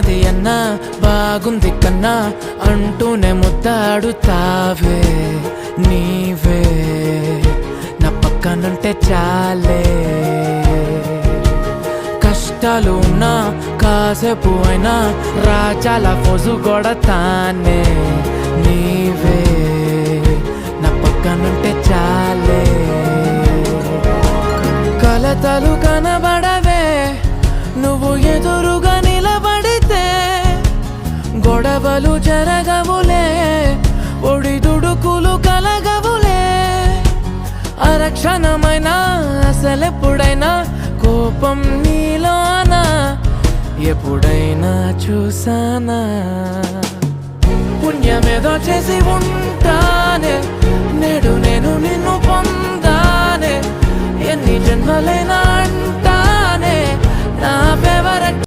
బాగున్నది అన్నా బాగుంది కన్నా అంటూనే ముద్దాడుతావే నీవే నా పక్కనుంటే చాలే కష్టాలు ఉన్నా కాసేపు అయినా రాజాల ఫోజు కొడతానే నీవే నా పక్కనుంటే చాలే కలతలు కనబడవే నువ్వు ఎదురుగా నిలబడితే గొడవలు జరగవులే ఒడిదుడుకులు కలగవులే అరక్షణమైనా అసలెప్పుడైనా కోపం నీలోనా ఎప్పుడైనా చూసానా పుణ్యమేదో చేసి ఉంటానే నేడు నేను నిన్ను పొందానే ఎన్ని జన్మలైనా అంటానే నా